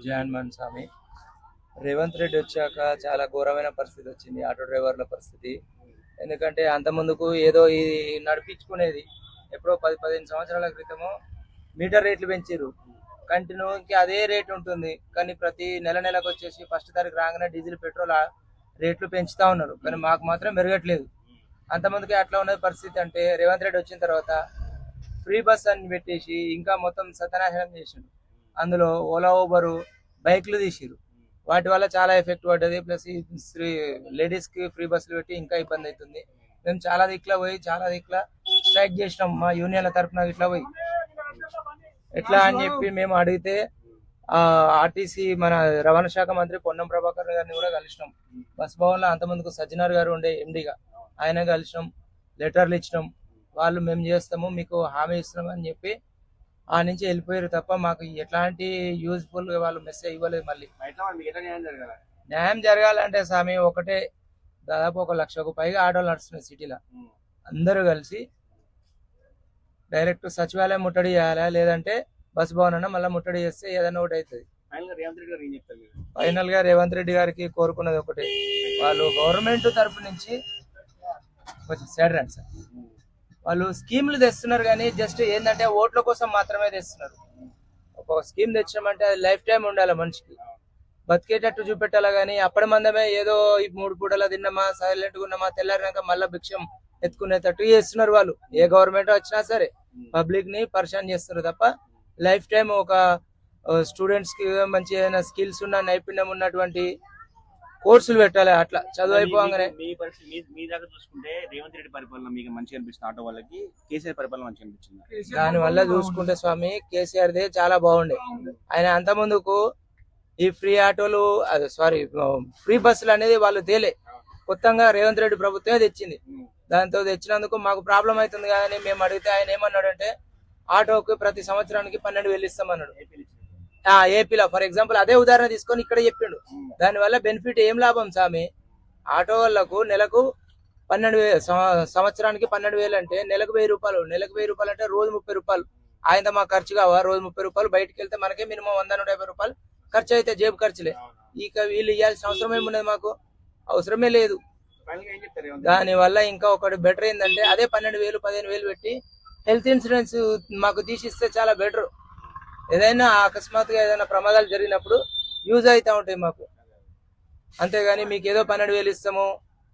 జగన్మోహన్ స్వామి రేవంత్ రెడ్డి వచ్చాక చాలా ఘోరమైన పరిస్థితి వచ్చింది ఆటో డ్రైవర్ల పరిస్థితి. ఎందుకంటే అంత ముందుకు ఏదో ఈ నడిపించుకునేది ఎప్పుడో 10-15 సంవత్సరాల క్రితము మీటర్ రేట్లు పెంచారు. కంటిన్యూ ఇంకా అదే రేట్ ఉంటుంది, కానీ ప్రతి నెలకు వచ్చేసి ఫస్ట్ తారీఖు రాగానే డీజిల్ పెట్రోల్ రేట్లు పెంచుతా ఉన్నారు, కానీ మాకు మాత్రం మెరగట్లేదు. అంతమందికి అట్లా ఉన్నది పరిస్థితి. అంటే రేవంత్ రెడ్డి వచ్చిన తర్వాత ఫ్రీ బస్ అని పెట్టేసి ఇంకా మొత్తం సత్యనాశనం చేసిండు. అందులో ఓలా ఊబరు బైక్లు తీసిరు, వాటి వల్ల చాలా ఎఫెక్ట్ పడ్డది. ప్లస్ ఈ లేడీస్ కి ఫ్రీ బస్సులు పెట్టి ఇంకా ఇబ్బంది అవుతుంది. మేము చాలా దిక్కుల స్ట్రైక్ చేసినాం మా యూనియన్ల తరఫున. ఇట్లా పోయి ఎట్లా అని చెప్పి మేము అడిగితే ఆర్టీసీ మన రవాణా శాఖ మంత్రి పొన్నం ప్రభాకర్ గారిని కూడా కలిసినాం. బస్ భవన్ లో అంతమందికి సజ్జనార్ గారు ఉండే ఎండిగా ఆయన కలిసినాం, లెటర్లు ఇచ్చినాం. వాళ్ళు మేము చేస్తాము, మీకు హామీ ఇస్తున్నాం అని చెప్పి ఆ నుంచి వెళ్ళిపోయారు తప్ప మాకు ఎట్లాంటి యూజ్ఫుల్ వాళ్ళు మెసేజ్ ఇవ్వలేదు. మళ్ళీ న్యాయం జరగాలంటే స్వామి ఒకటే, దాదాపు 1 లక్షకు పైగా ఆటోలు నడుస్తున్నాయి సిటీలో. అందరూ కలిసి డైరెక్ట్ సచివాలయం ముట్టడి చేయాలా, లేదంటే బస్ భవన్ అన్న మళ్ళీ ముట్టడి చేస్తే ఏదైనా ఒకటి అవుతుంది. ఫైనల్ గా రేవంత్ రెడ్డి గారికి కోరుకున్నది ఒకటే, వాళ్ళు గవర్నమెంట్ తరఫు నుంచి కొంచెం సైడ్ రండి సార్, వాళ్ళు స్కీమ్లు తెస్తున్నారు కానీ జస్ట్ ఏంటంటే ఓట్ల కోసం మాత్రమే తెస్తున్నారు. ఒక స్కీమ్ తెచ్చినామంటే అది లైఫ్ టైం ఉండాలి, మనిషికి బతికేటట్టు చూపెట్టాలా. కానీ అప్పటి మందమే ఏదో 3 పూటలా తిన్నామా, సైలెంట్ గా ఉన్నామా, తెల్లారినాక మళ్ళీ భిక్షం ఎత్తుకునేటట్టు చేస్తున్నారు వాళ్ళు. ఏ గవర్నమెంట్ వచ్చినా సరే పబ్లిక్ ని పరిశాన్ చేస్తున్నారు తప్ప లైఫ్ టైం ఒక స్టూడెంట్స్ కి మంచి ఏదైనా స్కిల్స్ ఉన్న నైపుణ్యం ఉన్నటువంటి కోర్సులు పెట్టాలి. అట్లా చదువు అయిపోగానే మీ దగ్గర చూసుకుంటే రేవంత్ రెడ్డి పరిపాలన మీకు మంచిగా అనిపిస్తుంది, ఆటో వాళ్ళకి కేసీఆర్ పరిపాలన మంచిగా అనిపించింది. దాని వల్ల చూసుకుంటే స్వామి కేసీఆర్ దే చాలా బాగుండే. ఆయన అంత ముందుకు ఈ ఫ్రీ ఆటోలు ఫ్రీ బస్సులు అనేది వాళ్ళు తేలే, కొత్తగా రేవంత్ రెడ్డి ప్రభుత్వమే తెచ్చింది. దాంతో తెచ్చినందుకు మాకు ప్రాబ్లం అవుతుంది కానీ మేము అడిగితే ఆయన ఏమన్నాడంటే ఆటోకి ప్రతి సంవత్సరానికి 12,000 ఇస్తామన్నాడు. ఏపీలో ఫర్ ఎగ్జాంపుల్ అదే ఉదాహరణ తీసుకొని ఇక్కడ చెప్పిండు. దాని వల్ల బెనిఫిట్ ఏం లాభం స్వామి? ఆటో వాళ్ళకు నెలకు 12,000, సంవత్సరానికి 12,000 అంటే నెలకు 1,000 రూపాయలు. నెలకు 1,000 రూపాయలు అంటే రోజు 30 రూపాయలు. ఆయన మా ఖర్చు కావా? రోజు 30 రూపాయలు బయటకు వెళ్తే మనకే మినిమం 100-150 రూపాయలు ఖర్చు అయితే జేబు ఖర్చులే. ఇక వీళ్ళు ఇవ్వాల్సిన అవసరం ఏమున్నది? మాకు అవసరమే లేదు. దాని వల్ల ఇంకా ఒకటి బెటర్ ఏంటంటే అదే 12,000-15,000 పెట్టి హెల్త్ ఇన్సూరెన్స్ మాకు తీసిస్తే చాలా బెటర్. ఏదైనా అకస్మాత్తుగా ఏదైనా ప్రమాదాలు జరిగినప్పుడు యూజ్ అవుతా ఉంటాయి మాకు. అంతేగాని మీకు ఏదో 12,000 ఇస్తాము,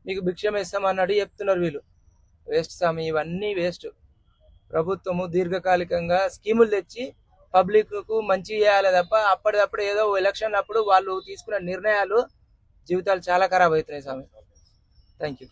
మీకు భిక్షం ఇస్తాము అన్నట్టు చెప్తున్నారు వీళ్ళు. వేస్ట్ స్వామి, ఇవన్నీ వేస్ట్. ప్రభుత్వము దీర్ఘకాలికంగా స్కీములు తెచ్చి పబ్లిక్ కు మంచి చేయాలి తప్ప అప్పటిదప్పుడు ఏదో ఎలక్షన్ అప్పుడు వాళ్ళు తీసుకున్న నిర్ణయాలు జీవితాలు చాలా ఖరాబ్ అవుతున్నాయి స్వామి. Thank you.